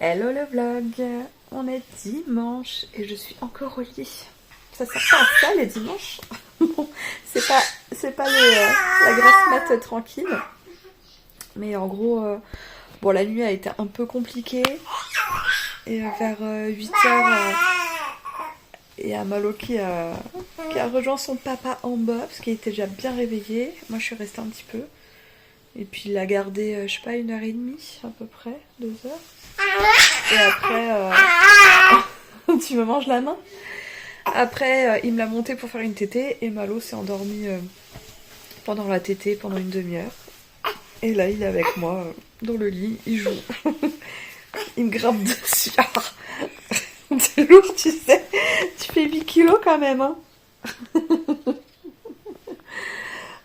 Hello le vlog, on est dimanche et je suis encore au lit. Ça sert pas à ça les dimanches. Bon, c'est pas la grasse mat tranquille. Mais en gros, bon la nuit a été un peu compliquée. Et vers 8h, il y a Malo qui a rejoint son papa en bas parce qu'il était déjà bien réveillé. Moi je suis restée un petit peu. Et puis il l'a gardé, je sais pas, 1h30 à peu près, 2h. Et après, tu me manges la main. Après, il me l'a monté pour faire une tétée et Malo s'est endormi pendant la tétée pendant une demi-heure. Et là, il est avec moi dans le lit, il joue. Il me grimpe dessus. C'est lourd, tu sais. Tu fais 8 kilos quand même, hein.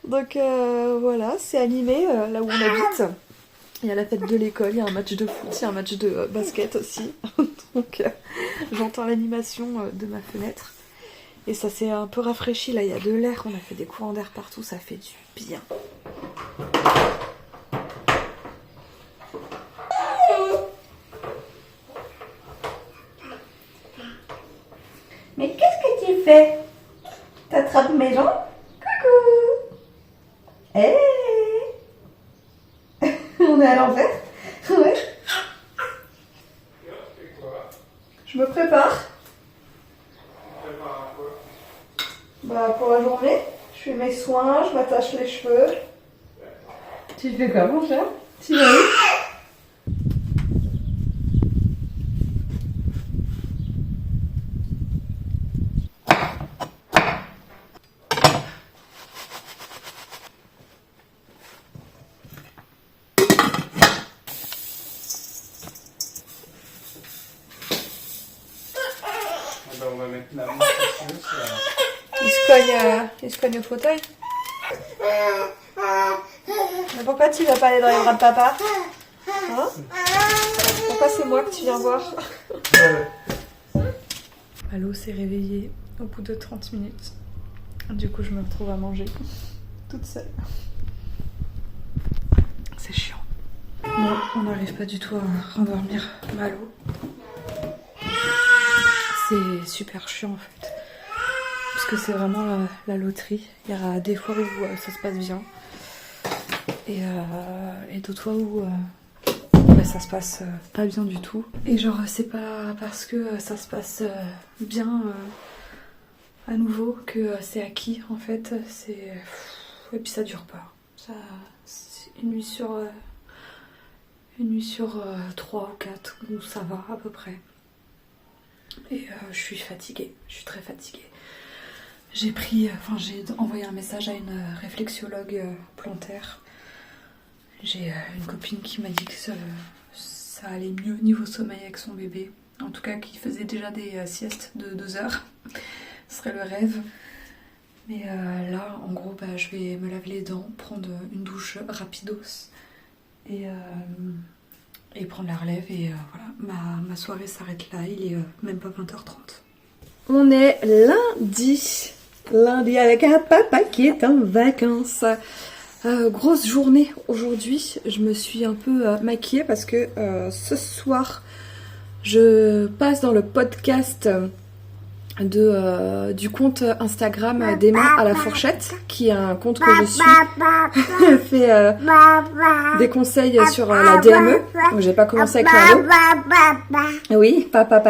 Donc voilà, c'est animé là où on habite. Il y a la fête de l'école, il y a un match de foot, il y a un match de basket aussi. Donc j'entends l'animation de ma fenêtre. Et ça s'est un peu rafraîchi, là il y a de l'air, on a fait des courants d'air partout, ça fait du bien. Mais qu'est-ce que tu fais? T'attrapes mes jambes? Coucou! Hey! On est à l'envers? Ouais. Je me prépare. Bah pour la journée, je fais mes soins, je m'attache les cheveux. Tu fais quoi mon cher? Tu vas où? On va mettre la main dessus. Il se cogne au fauteuil. Mais pourquoi tu vas pas aller dans les bras de papa? Hein? Pourquoi c'est moi que tu viens voir? Malo s'est réveillée au bout de 30 minutes. Du coup, je me retrouve à manger toute seule. C'est chiant. Non, on n'arrive pas du tout à rendormir Malo. C'est super chiant en fait. Parce que c'est vraiment la loterie. Il y a des fois où ça se passe bien. Et d'autres fois où ça se passe pas bien du tout. Et genre c'est pas parce que ça se passe bien à nouveau que c'est acquis en fait. Et puis ça dure pas. C'est une nuit sur 3 ou 4 où ça va à peu près. Et je suis fatiguée, je suis très fatiguée. J'ai envoyé un message à une réflexologue plantaire. J'ai une copine qui m'a dit que ça allait mieux niveau sommeil avec son bébé. En tout cas, qui faisait déjà des siestes de 2 heures. Ce serait le rêve. Mais là, en gros, je vais me laver les dents, prendre une douche rapidos et prendre la relève. Et voilà, ma soirée s'arrête là. Il est même pas 20h30. On est lundi avec un papa qui est en vacances. Grosse journée aujourd'hui. Je me suis un peu maquillée parce que ce soir je passe dans le podcast du compte Instagram des mains à la fourchette, qui est un compte que je suis. Fait des conseils sur la DME. Donc j'ai pas commencé avec Malo. Oui, papa.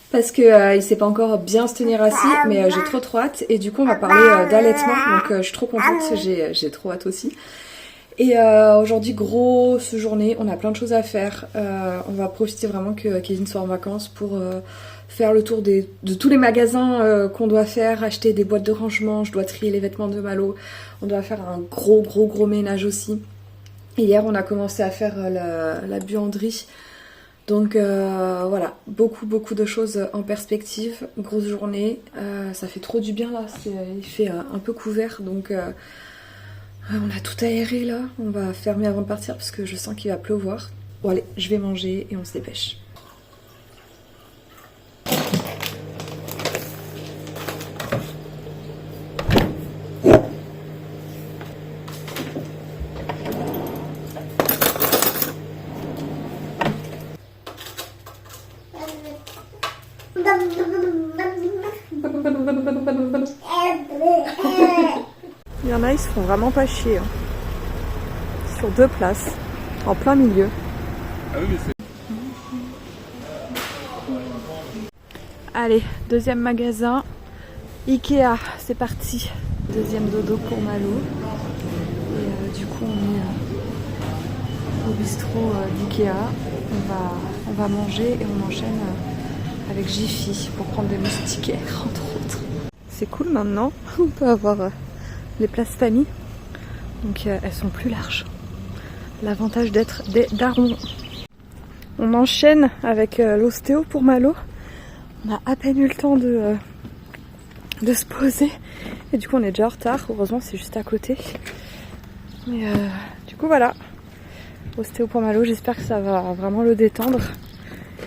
Parce que il sait pas encore bien se tenir assis, mais j'ai trop hâte. Et du coup on va parler d'allaitement, donc je suis trop contente, j'ai trop hâte aussi. Et aujourd'hui, grosse journée, on a plein de choses à faire. On va profiter vraiment que Kevin soit en vacances pour faire le tour de tous les magasins qu'on doit faire, acheter des boîtes de rangement, je dois trier les vêtements de Malo. On doit faire un gros ménage aussi. Et hier on a commencé à faire la buanderie. Donc voilà, beaucoup de choses en perspective, grosse journée, ça fait trop du bien là, il fait un peu couvert, donc on a tout aéré là, on va fermer avant de partir parce que je sens qu'il va pleuvoir. Bon allez, je vais manger et on se dépêche. Il y en a, ils se font vraiment pas chier. Hein. Sur 2 places, en plein milieu. Ah oui, mais c'est... Allez, deuxième magasin. Ikea, c'est parti. Deuxième dodo pour Malo. Et du coup, on est au bistrot d'Ikea. On va manger et on enchaîne avec Jiffy pour prendre des moustiquaires, entre autres. C'est cool maintenant, on peut avoir les places famille. Donc elles sont plus larges. L'avantage d'être des darons. On enchaîne avec l'ostéo pour Malo. On a à peine eu le temps de se poser. Et du coup on est déjà en retard. Heureusement c'est juste à côté. Mais du coup voilà. Ostéo pour Malo, j'espère que ça va vraiment le détendre.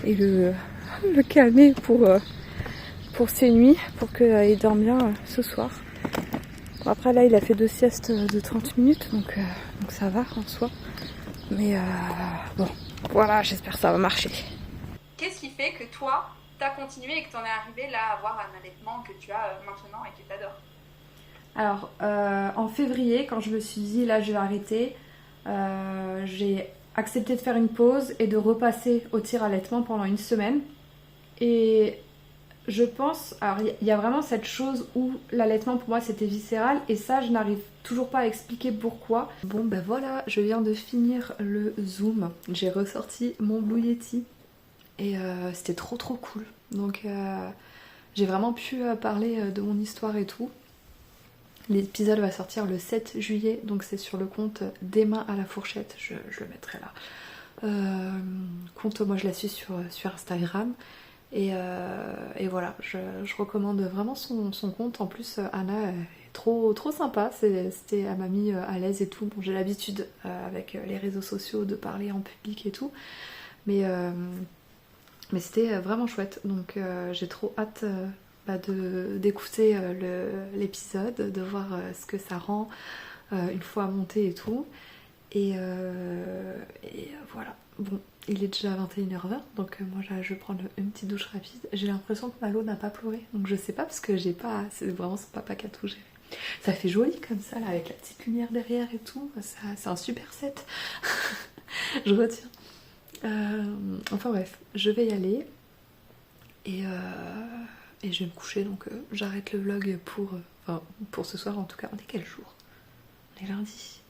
Et le calmer pour ses nuits. Pour qu'il dorme bien ce soir. Bon, après là il a fait 2 siestes de 30 minutes. Donc ça va en soi. Mais bon, voilà, j'espère que ça va marcher. Qu'est-ce qui fait que toi, t'as continué et que t'en es arrivé là à avoir un allaitement que tu as maintenant et que t'adores? Alors, en février, quand je me suis dit là je vais arrêter, j'ai accepté de faire une pause et de repasser au tir-allaitement pendant 1 semaine. Et je pense, alors il y a vraiment cette chose où l'allaitement pour moi c'était viscéral et ça je n'arrive toujours pas à expliquer pourquoi. Bon ben voilà, je viens de finir le Zoom, j'ai ressorti mon Blue Yeti et c'était trop cool. Donc j'ai vraiment pu parler de mon histoire et tout. L'épisode va sortir le 7 juillet, donc c'est sur le compte Des mains à la fourchette, je le mettrai là. Compte, moi je la suis sur Instagram. Et voilà, je recommande vraiment son compte. En plus, Anna est trop sympa. Elle m'a mis à l'aise et tout. Bon, j'ai l'habitude avec les réseaux sociaux de parler en public et tout. Mais c'était vraiment chouette. Donc j'ai trop hâte d'écouter l'épisode, de voir ce que ça rend une fois monté et tout. Et voilà. Bon, il est déjà 21h20, donc moi je vais prendre une petite douche rapide. J'ai l'impression que Malo n'a pas pleuré, donc je sais pas parce que j'ai pas. C'est vraiment son papa qui a tout géré. Ça fait joli comme ça, là, avec la petite lumière derrière et tout. C'est un super set. Je retiens. Enfin bref, je vais y aller. Et je vais me coucher, donc j'arrête le vlog pour ce soir en tout cas. On est quel jour? On est lundi.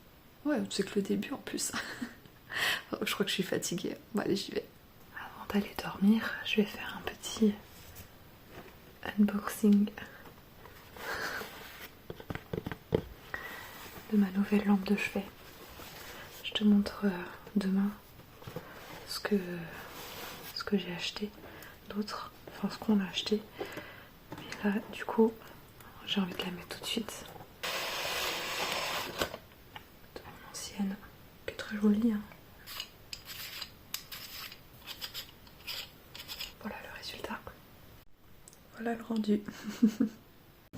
Ouais, c'est que le début en plus. Je crois que je suis fatiguée. Bon allez, j'y vais. Avant d'aller dormir, je vais faire un petit unboxing de ma nouvelle lampe de chevet. Je te montre demain ce que j'ai acheté d'autres, enfin ce qu'on a acheté. Mais là, du coup, j'ai envie de la mettre tout de suite. De mon ancienne, qui est très jolie. Hein. Voilà le résultat. Voilà le rendu.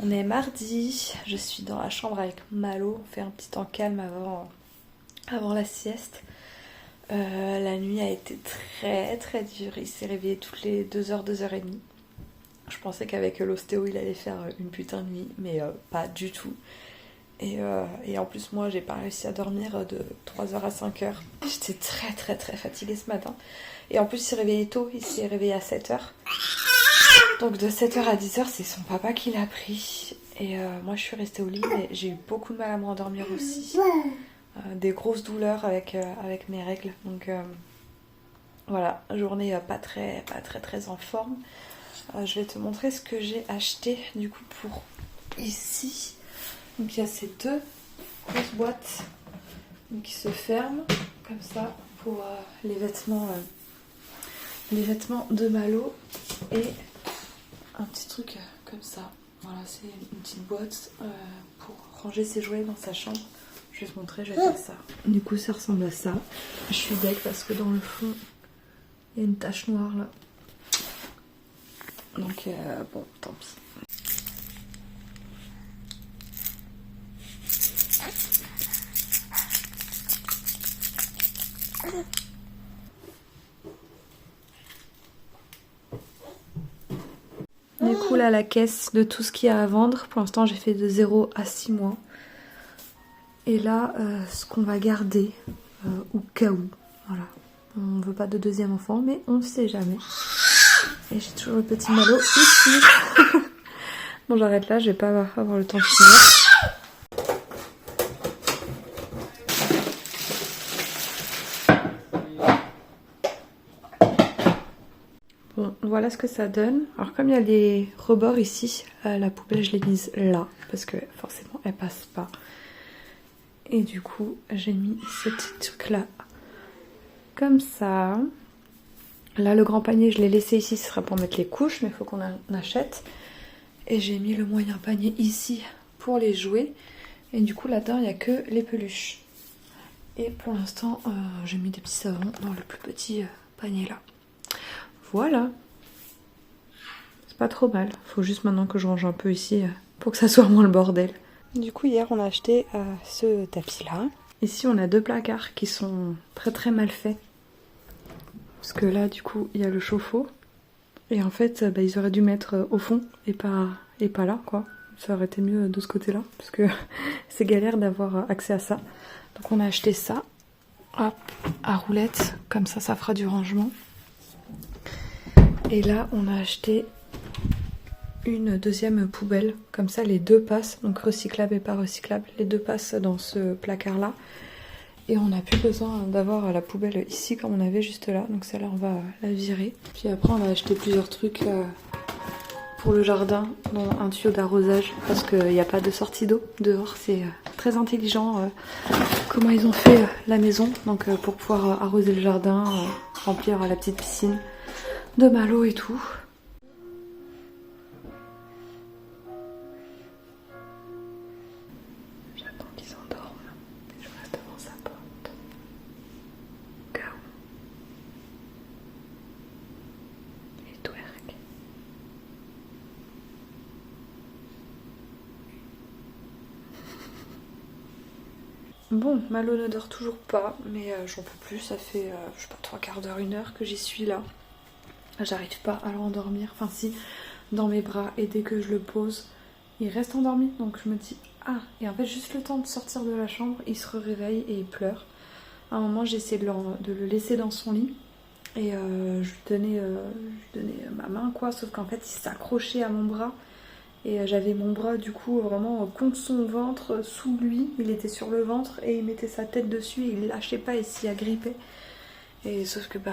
On est mardi, je suis dans la chambre avec Malo, on fait un petit temps calme avant la sieste. La nuit a été très dure, il s'est réveillé toutes les 2h, 2h30. Je pensais qu'avec l'ostéo il allait faire une putain de nuit, mais pas du tout. Et en plus moi j'ai pas réussi à dormir de 3h à 5h. J'étais très fatiguée ce matin. Et en plus il s'est réveillé tôt, il s'est réveillé à 7h. Donc de 7h à 10h c'est son papa qui l'a pris. Et moi je suis restée au lit mais j'ai eu beaucoup de mal à me rendormir aussi. Des grosses douleurs avec mes règles. Donc voilà, journée pas très en forme. Je vais te montrer ce que j'ai acheté du coup pour ici. Donc il y a ces 2 grosses boîtes qui se ferment comme ça pour les vêtements de Malo et un petit truc comme ça. Voilà, c'est une petite boîte pour ranger ses jouets dans sa chambre. Je vais te montrer, je vais faire ça. Du coup ça ressemble à ça. Je suis deg parce que dans le fond il y a une tache noire là. Donc bon, tant pis. Du coup là la caisse de tout ce qu'il y a à vendre, pour l'instant j'ai fait de 0 à 6 mois. Et là ce qu'on va garder au cas où, voilà. On veut pas de deuxième enfant mais on ne sait jamais. Et j'ai toujours le petit Malo ici. Bon j'arrête là, je vais pas avoir le temps de finir. Bon, voilà ce que ça donne. Alors comme il y a des rebords ici, la poubelle je l'ai mise là, parce que forcément elle passe pas. Et du coup j'ai mis ce petit truc là, comme ça. Là le grand panier je l'ai laissé ici, ce sera pour mettre les couches, mais il faut qu'on en achète. Et j'ai mis le moyen panier ici pour les jouets. Et du coup là-dedans il n'y a que les peluches. Et pour l'instant j'ai mis des petits savons dans le plus petit panier là. Voilà, c'est pas trop mal. Faut juste maintenant que je range un peu ici pour que ça soit moins le bordel. Du coup hier on a acheté ce tapis là. Ici on a 2 placards qui sont très mal faits. Parce que là du coup il y a le chauffe-eau. Et en fait ils auraient dû mettre au fond et pas là quoi. Ça aurait été mieux de ce côté là. Parce que c'est galère d'avoir accès à ça. Donc on a acheté ça. Hop, à roulette. Comme ça ça fera du rangement. Et là on a acheté une deuxième poubelle, comme ça les deux passent, donc recyclable et pas recyclable, les deux passent dans ce placard là. Et on n'a plus besoin d'avoir la poubelle ici comme on avait juste là, donc celle-là on va la virer. Puis après on a acheté plusieurs trucs pour le jardin, dont un tuyau d'arrosage, parce qu'il n'y a pas de sortie d'eau dehors, c'est très intelligent comment ils ont fait la maison, donc pour pouvoir arroser le jardin, remplir la petite piscine de Malo et tout. J'attends qu'ils s'endorment. Je reste devant sa porte. Au cas où. Et twerk. Bon, Malo ne dort toujours pas, mais j'en peux plus. Ça fait, je sais pas, 3/4 d'heure, 1 heure que j'y suis là. J'arrive pas à le rendormir, enfin si, dans mes bras, et dès que je le pose, il reste endormi, donc je me dis ah, et en fait juste le temps de sortir de la chambre, il se réveille et il pleure. À un moment j'ai essayé de le laisser dans son lit, et je lui donnais ma main quoi, sauf qu'en fait il s'accrochait à mon bras, et j'avais mon bras du coup vraiment contre son ventre, sous lui, il était sur le ventre, et il mettait sa tête dessus, et il lâchait pas, et s'y agrippait. Et sauf que bah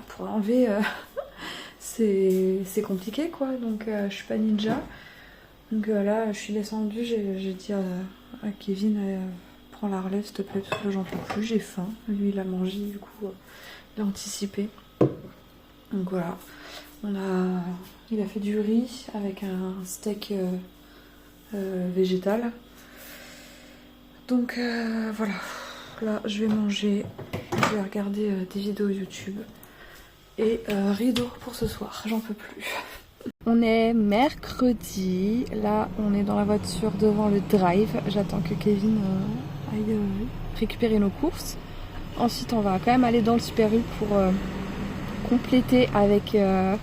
pour l'enlever c'est compliqué quoi, donc je suis pas ninja. Donc là je suis descendue, j'ai dit à Kevin prends la relève s'il te plaît parce que j'en peux plus, j'ai faim. Lui il a mangé du coup, il a anticipé. Donc voilà, il a fait du riz avec un steak végétal. Donc voilà, là je vais manger, je vais regarder des vidéos YouTube. Et rideau pour ce soir, j'en peux plus. On est mercredi, là on est dans la voiture devant le drive. J'attends que Kevin aille récupérer nos courses. Ensuite on va quand même aller dans le Super U pour compléter avec... à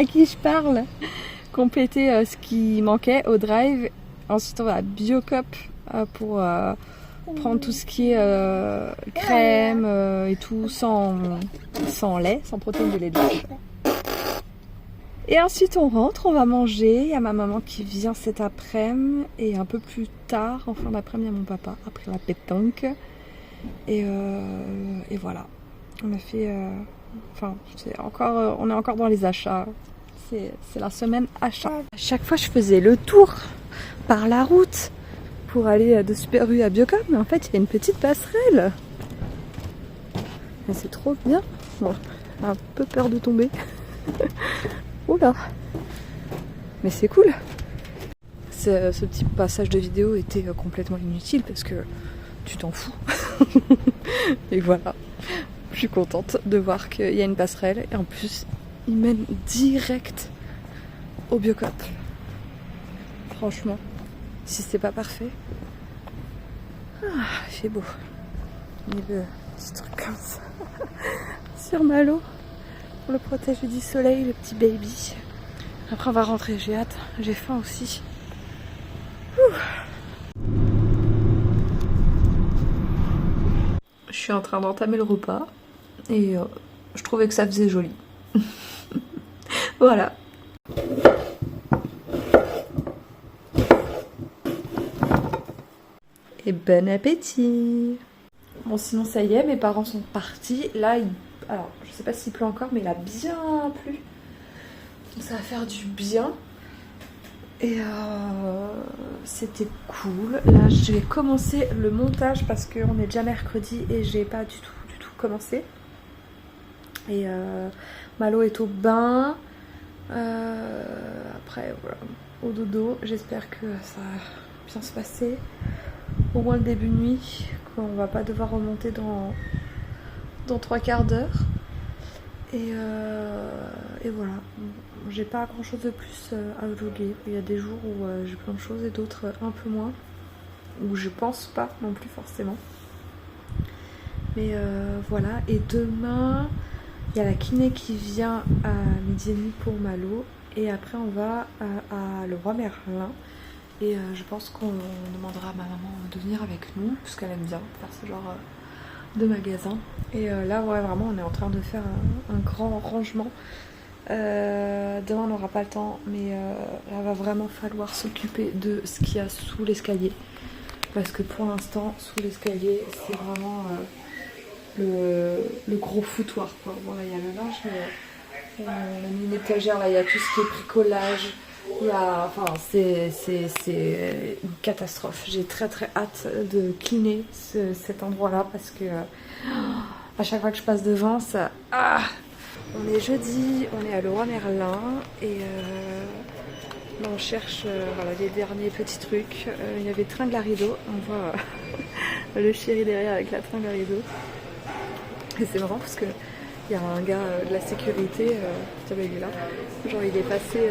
qui je parle? Compléter ce qui manquait au drive. Ensuite on va à Biocop pour... prendre tout ce qui est crème et tout sans lait, sans protéines de lait de vache. Et ensuite on rentre, on va manger. Il y a ma maman qui vient cet après-midi et un peu plus tard, en fin d'après-midi, il y a mon papa après la pétanque. Et voilà. On a fait... enfin, on est encore dans les achats. C'est la semaine achat. À chaque fois je faisais le tour par la route pour aller de Super U à Biocop, mais en fait il y a une petite passerelle. Et c'est trop bien. Bon, j'ai un peu peur de tomber. Oula. Mais c'est cool. Ce petit passage de vidéo était complètement inutile parce que tu t'en fous. Et voilà. Je suis contente de voir qu'il y a une passerelle et en plus il mène direct au Biocop. Franchement. Si c'est pas parfait. Ah, il fait beau. Il veut des trucs comme ça. Sur Malo. pour le protéger du soleil, le petit baby. Après on va rentrer, j'ai hâte, j'ai faim aussi. Je suis en train d'entamer le repas et je trouvais que ça faisait joli. Voilà. Et bon appétit. Bon sinon ça y est, mes parents sont partis. Là, alors je sais pas s'il pleut encore, mais il a bien plu. Donc ça va faire du bien. Et c'était cool. Là je vais commencer le montage parce qu'on est déjà mercredi et j'ai pas du tout commencé. Et Malo est au bain. Après voilà, au dodo. J'espère que ça va bien se passer. Au moins le début de nuit, qu'on va pas devoir remonter dans 3 quarts d'heure. Et voilà, j'ai pas grand chose de plus à vlogger. Il y a des jours où j'ai plein de choses et d'autres un peu moins, où je pense pas non plus forcément. Mais voilà, et demain il y a la kiné qui vient à 12h30 pour Malo. Et après on va à Leroy Merlin. Et je pense qu'on demandera à ma maman de venir avec nous, parce qu'elle aime bien faire ce genre de magasin. Et là, ouais, vraiment, on est en train de faire un grand rangement. Demain, on n'aura pas le temps, mais là, va vraiment falloir s'occuper de ce qu'il y a sous l'escalier. Parce que pour l'instant, sous l'escalier, c'est vraiment le gros foutoir, quoi. Bon, là, il y a le linge, mais on a mis une étagère, là, il y a tout ce qui est bricolage. Enfin, c'est une catastrophe. J'ai très hâte de cleaner cet endroit-là parce que à chaque fois que je passe devant, ça... On est jeudi, on est à Leroy Merlin et là on cherche voilà, les derniers petits trucs. Il y avait tringle à rideau, on voit le chéri derrière avec la tringle à rideau. Et c'est marrant parce que il y a un gars de la sécurité, il est là, genre il est passé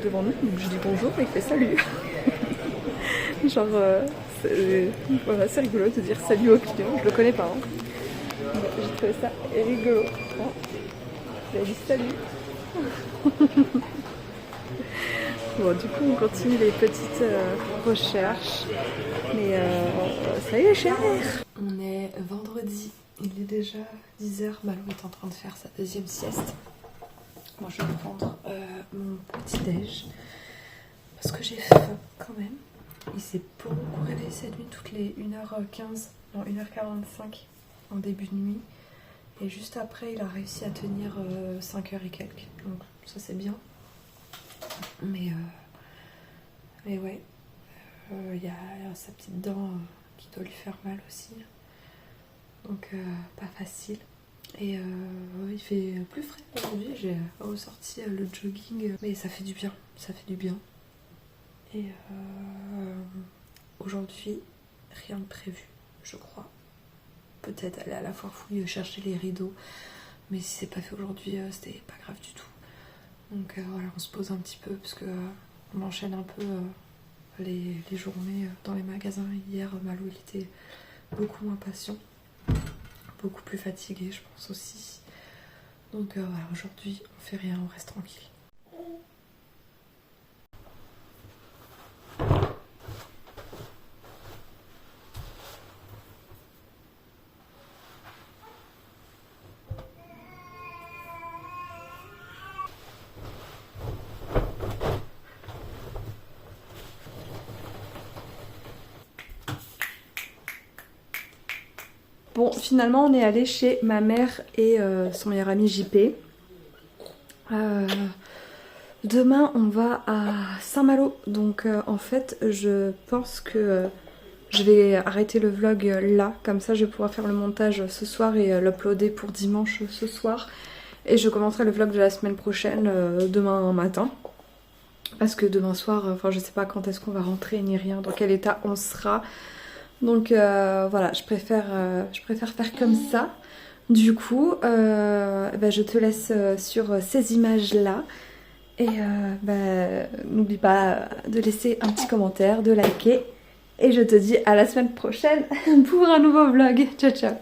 devant nous, donc je dis bonjour et il fait salut. Genre, voilà, c'est rigolo de dire salut au client, je le connais pas. Hein. J'ai trouvé ça rigolo. Hein. Il a dit salut. Bon, du coup on continue les petites recherches, mais ça y est, cher. On est vendredi. Il est déjà 10h, Malo est en train de faire sa deuxième sieste. Moi je vais prendre mon petit déj parce que j'ai faim quand même. Il s'est beaucoup réveillé cette nuit, toutes les 1h15, non 1h45 en début de nuit. Et juste après il a réussi à tenir 5h et quelques. Donc ça c'est bien. Mais ouais, il y a sa petite dent qui doit lui faire mal aussi. Donc pas facile. Et il fait plus frais aujourd'hui. J'ai ressorti le jogging, mais ça fait du bien. Ça fait du bien. Et aujourd'hui, rien de prévu, je crois. Peut-être aller à la foire fouille chercher les rideaux, mais si c'est pas fait aujourd'hui, c'était pas grave du tout. Donc voilà, on se pose un petit peu parce que on enchaîne un peu les journées dans les magasins. Hier, Malo il était beaucoup moins patient. Beaucoup plus fatiguée je pense aussi. Donc voilà, aujourd'hui on fait rien, on reste tranquille. Bon, finalement, on est allé chez ma mère et son meilleur ami JP. Demain, on va à Saint-Malo. Donc, en fait, je pense que je vais arrêter le vlog là. Comme ça, je vais pouvoir faire le montage ce soir et l'uploader pour dimanche ce soir. Et je commencerai le vlog de la semaine prochaine, demain matin. Parce que demain soir, enfin, je sais pas quand est-ce qu'on va rentrer ni rien, dans quel état on sera. Donc voilà, je préfère faire comme ça. Du coup, je te laisse sur ces images-là. Et n'oublie pas de laisser un petit commentaire, de liker. Et je te dis à la semaine prochaine pour un nouveau vlog. Ciao, ciao.